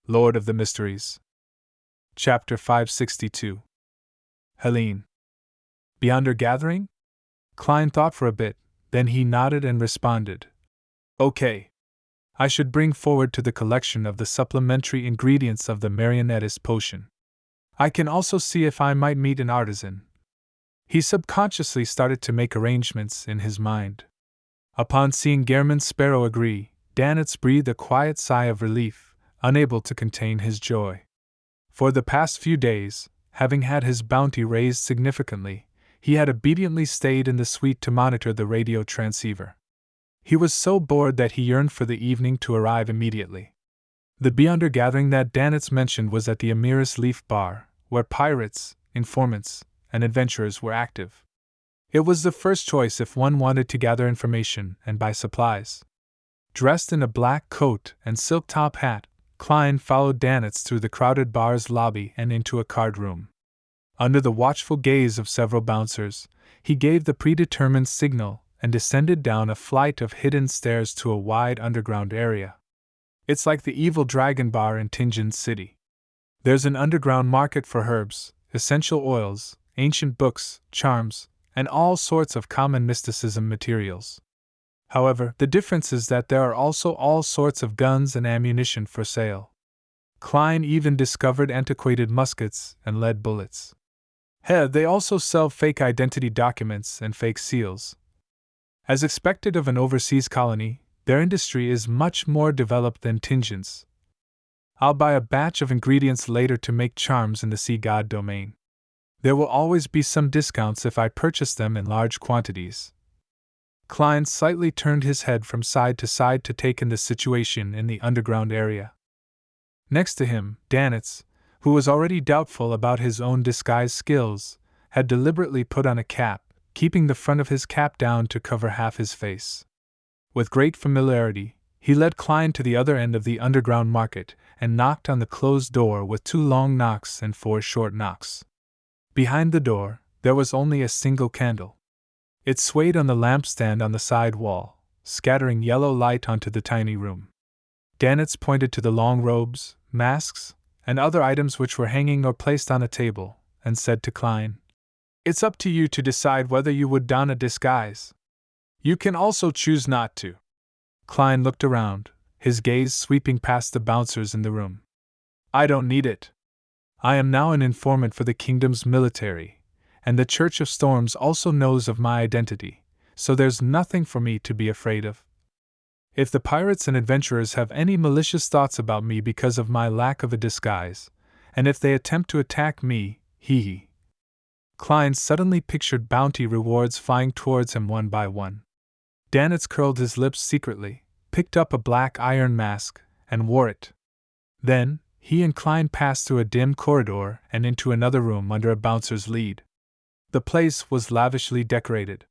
Lord of the Mysteries. Chapter 562. Helene. Beyond our gathering? Klein thought for a bit, then he nodded and responded. Okay. I should bring forward to the collection of the supplementary ingredients of the marionettis potion. I can also see if I might meet an artisan. He subconsciously started to make arrangements in his mind. Upon seeing Gehrman's sparrow agree, Danitz breathed a quiet sigh of relief, unable to contain his joy. For the past few days, having had his bounty raised significantly, he had obediently stayed in the suite to monitor the radio transceiver. He was so bored that he yearned for the evening to arrive immediately. The Beyonder gathering that Danitz mentioned was at the Amiris Leaf Bar, where pirates, informants, and adventurers were active. It was the first choice if one wanted to gather information and buy supplies. Dressed in a black coat and silk top hat, Klein followed Danitz through the crowded bar's lobby and into a card room. Under the watchful gaze of several bouncers, he gave the predetermined signal and descended down a flight of hidden stairs to a wide underground area. It's like the evil Dragon Bar in Tinjin City. There's an underground market for herbs, essential oils, ancient books, charms, and all sorts of common mysticism materials. However, the difference is that there are also all sorts of guns and ammunition for sale. Klein even discovered antiquated muskets and lead bullets. They also sell fake identity documents and fake seals. As expected of an overseas colony, their industry is much more developed than Tinjin's. I'll buy a batch of ingredients later to make charms in the Sea God domain. There will always be some discounts if I purchase them in large quantities. Klein slightly turned his head from side to take in the situation in the underground area. Next to him, Danitz, who was already doubtful about his own disguise skills, had deliberately put on a cap, keeping the front of his cap down to cover half his face. With great familiarity, he led Klein to the other end of the underground market and knocked on the closed door with 2 long knocks and 4 short knocks. Behind the door, there was only a single candle. It swayed on the lampstand on the side wall, scattering yellow light onto the tiny room. Danitz pointed to the long robes, masks, and other items which were hanging or placed on a table, and said to Klein, "It's up to you to decide whether you would don a disguise. You can also choose not to." Klein looked around, his gaze sweeping past the bouncers in the room. "I don't need it. I am now an informant for the kingdom's military, and the Church of Storms also knows of my identity, so there's nothing for me to be afraid of. If the pirates and adventurers have any malicious thoughts about me because of my lack of a disguise, and if they attempt to attack me, hee." Klein suddenly pictured bounty rewards flying towards him one by one. Danitz curled his lips secretly, picked up a black iron mask, and wore it. Then, he and Klein passed through a dim corridor and into another room under a bouncer's lead. The place was lavishly decorated.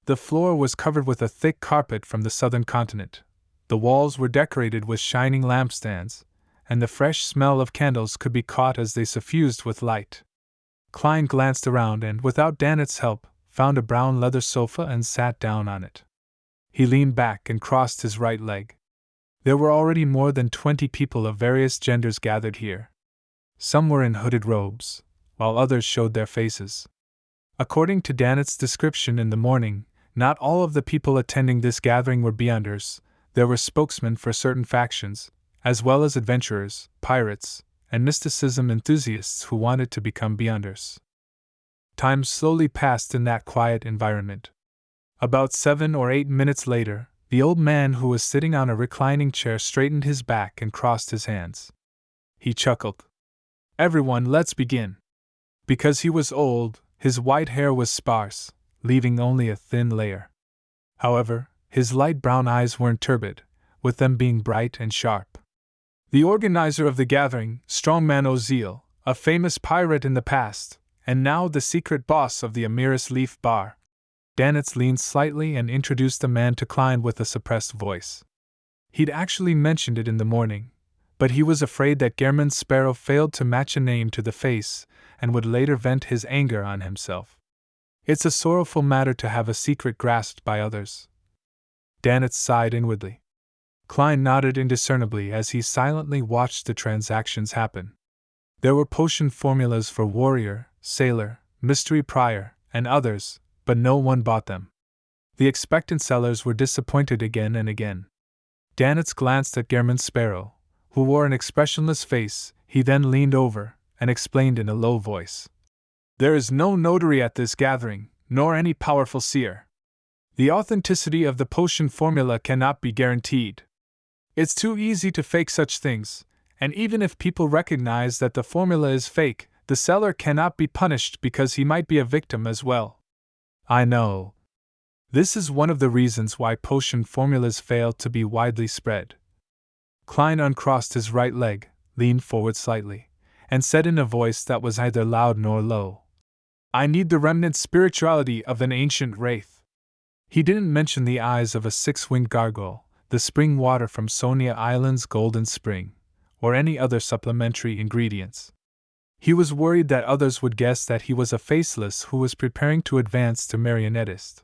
The floor was covered with a thick carpet from the southern continent. The walls were decorated with shining lampstands, and the fresh smell of candles could be caught as they suffused with light. Klein glanced around and, without Danitz's help, found a brown leather sofa and sat down on it. He leaned back and crossed his right leg. There were already more than 20 people of various genders gathered here. Some were in hooded robes, while others showed their faces. According to Danitz's description in the morning, not all of the people attending this gathering were Beyonders. There were spokesmen for certain factions, as well as adventurers, pirates, and mysticism enthusiasts who wanted to become Beyonders. Time slowly passed in that quiet environment. About 7 or 8 minutes later, the old man who was sitting on a reclining chair straightened his back and crossed his hands. He chuckled. "Everyone, let's begin." Because he was old, his white hair was sparse, leaving only a thin layer. However, his light brown eyes weren't turbid, with them being bright and sharp. The organizer of the gathering, Strongman Ozeal, a famous pirate in the past, and now the secret boss of the Amiris Leaf Bar. Danitz leaned slightly and introduced the man to Klein with a suppressed voice. He'd actually mentioned it in the morning, but he was afraid that Gehrman's sparrow failed to match a name to the face and would later vent his anger on himself. It's a sorrowful matter to have a secret grasped by others. Danitz sighed inwardly. Klein nodded indiscernibly as he silently watched the transactions happen. There were potion formulas for warrior, sailor, mystery prior, and others, but no one bought them. The expectant sellers were disappointed again and again. Danitz glanced at Gehrman Sparrow, who wore an expressionless face. He then leaned over and explained in a low voice. There is no notary at this gathering, nor any powerful seer. The authenticity of the potion formula cannot be guaranteed. It's too easy to fake such things, and even if people recognize that the formula is fake, the seller cannot be punished because he might be a victim as well. I know. This is one of the reasons why potion formulas fail to be widely spread. Klein uncrossed his right leg, leaned forward slightly, and said in a voice that was neither loud nor low, I need the remnant spirituality of an ancient wraith. He didn't mention the eyes of a six-winged gargoyle, the spring water from Sonia Island's Golden Spring, or any other supplementary ingredients. He was worried that others would guess that he was a faceless who was preparing to advance to marionettist.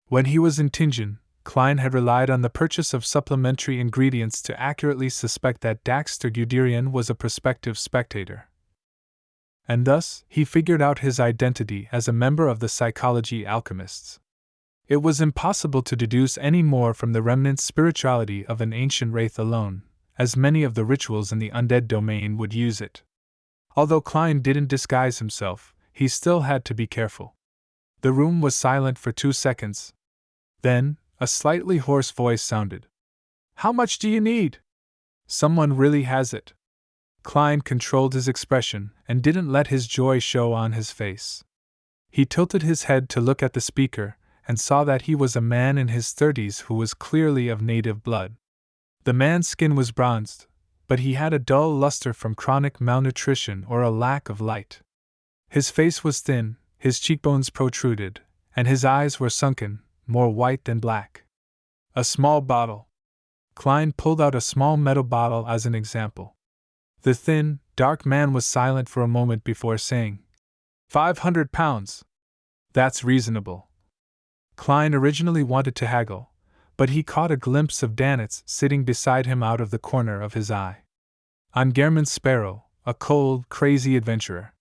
When he was in Tingen, Klein had relied on the purchase of supplementary ingredients to accurately suspect that Daxter Guderian was a prospective spectator. And thus, he figured out his identity as a member of the Psychology Alchemists. It was impossible to deduce any more from the remnant spirituality of an ancient wraith alone, as many of the rituals in the undead domain would use it. Although Klein didn't disguise himself, he still had to be careful. The room was silent for 2 seconds. Then, a slightly hoarse voice sounded. How much do you need? Someone really has it. Klein controlled his expression and didn't let his joy show on his face. He tilted his head to look at the speaker and saw that he was a man in his 30s who was clearly of native blood. The man's skin was bronzed, but he had a dull luster from chronic malnutrition or a lack of light. His face was thin, his cheekbones protruded, and his eyes were sunken, more white than black. A small bottle. Klein pulled out a small metal bottle as an example. The thin, dark man was silent for a moment before saying, 500 pounds. That's reasonable. Klein originally wanted to haggle, but he caught a glimpse of Danitz sitting beside him out of the corner of his eye. I'm Gehrman Sparrow, a cold, crazy adventurer.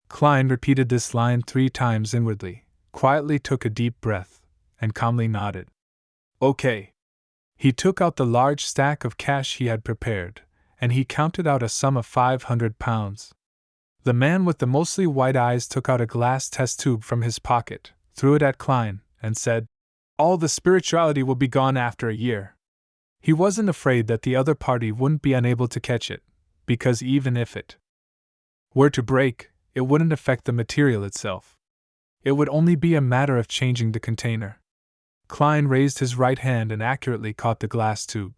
Klein repeated this line 3 times inwardly, quietly took a deep breath, and calmly nodded. Okay. He took out the large stack of cash he had prepared, and he counted out a sum of 500 pounds. The man with the mostly white eyes took out a glass test tube from his pocket, threw it at Klein, and said, all the spirituality will be gone after a year. He wasn't afraid that the other party wouldn't be unable to catch it, because even if it were to break, it wouldn't affect the material itself. It would only be a matter of changing the container. Klein raised his right hand and accurately caught the glass tube.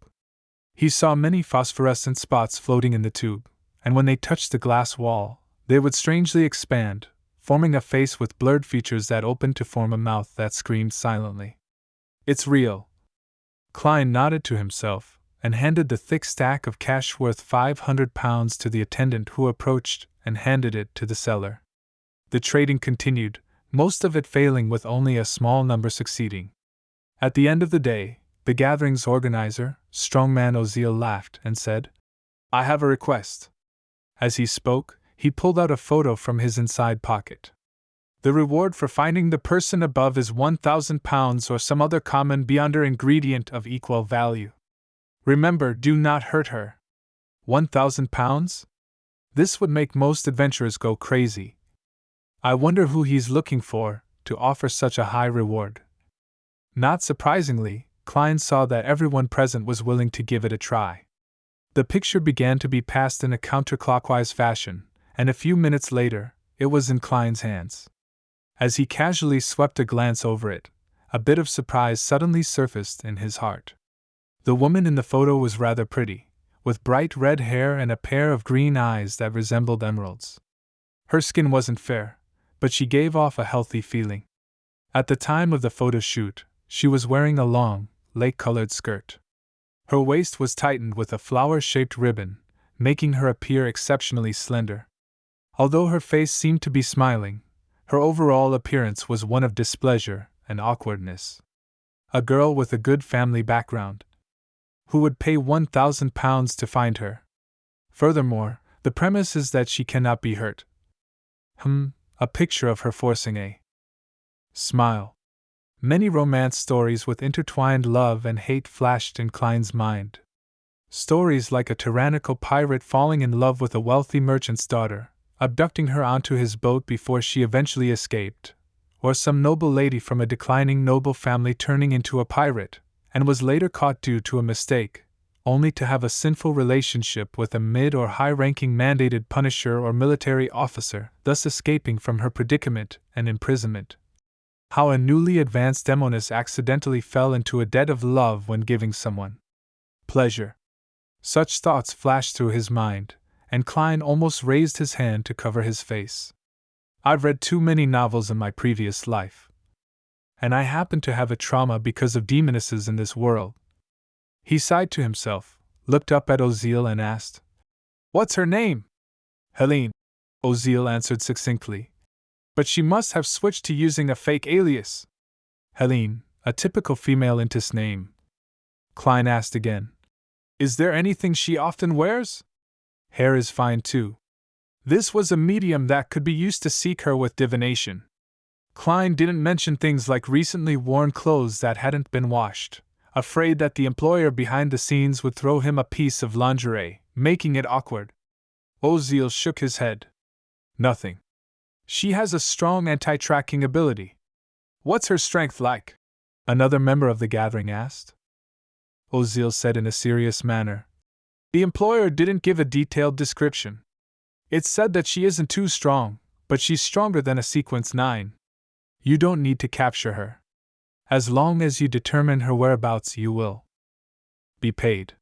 He saw many phosphorescent spots floating in the tube, and when they touched the glass wall, they would strangely expand, forming a face with blurred features that opened to form a mouth that screamed silently. It's real. Klein nodded to himself and handed the thick stack of cash worth 500 pounds to the attendant who approached and handed it to the seller. The trading continued, most of it failing with only a small number succeeding. At the end of the day, the gathering's organizer, Strongman Oziel, laughed and said, I have a request. As he spoke, he pulled out a photo from his inside pocket. The reward for finding the person above is 1,000 pounds or some other common beyonder ingredient of equal value. Remember, do not hurt her. 1,000 pounds? This would make most adventurers go crazy. I wonder who he's looking for to offer such a high reward. Not surprisingly, Klein saw that everyone present was willing to give it a try. The picture began to be passed in a counterclockwise fashion, and a few minutes later, it was in Klein's hands. As he casually swept a glance over it, a bit of surprise suddenly surfaced in his heart. The woman in the photo was rather pretty, with bright red hair and a pair of green eyes that resembled emeralds. Her skin wasn't fair, but she gave off a healthy feeling. At the time of the photo shoot, she was wearing a long, lake-colored skirt. Her waist was tightened with a flower-shaped ribbon, making her appear exceptionally slender. Although her face seemed to be smiling, her overall appearance was one of displeasure and awkwardness. A girl with a good family background. who would pay £1,000 to find her. Furthermore, the premise is that she cannot be hurt. A picture of her forcing a smile. Many romance stories with intertwined love and hate flashed in Klein's mind. Stories like a tyrannical pirate falling in love with a wealthy merchant's daughter, abducting her onto his boat before she eventually escaped, or some noble lady from a declining noble family turning into a pirate, and was later caught due to a mistake, only to have a sinful relationship with a mid- or high-ranking mandated punisher or military officer, thus escaping from her predicament and imprisonment. How a newly advanced demoness accidentally fell into a debt of love when giving someone pleasure. Such thoughts flashed through his mind, and Klein almost raised his hand to cover his face. I've read too many novels in my previous life. And I happen to have a trauma because of demonesses in this world. He sighed to himself, looked up at Oziel and asked, "What's her name?" "Helene," Oziel answered succinctly. "But she must have switched to using a fake alias." "Helene, a typical female Intis name." Klein asked again. "Is there anything she often wears?" "Hair is fine too." This was a medium that could be used to seek her with divination. Klein didn't mention things like recently worn clothes that hadn't been washed, afraid that the employer behind the scenes would throw him a piece of lingerie, making it awkward. Oziel shook his head. "Nothing. She has a strong anti-tracking ability." "What's her strength like?" another member of the gathering asked. Oziel said in a serious manner. "The employer didn't give a detailed description. It said that she isn't too strong, but she's stronger than a Sequence 9. You don't need to capture her. As long as you determine her whereabouts, you will be paid."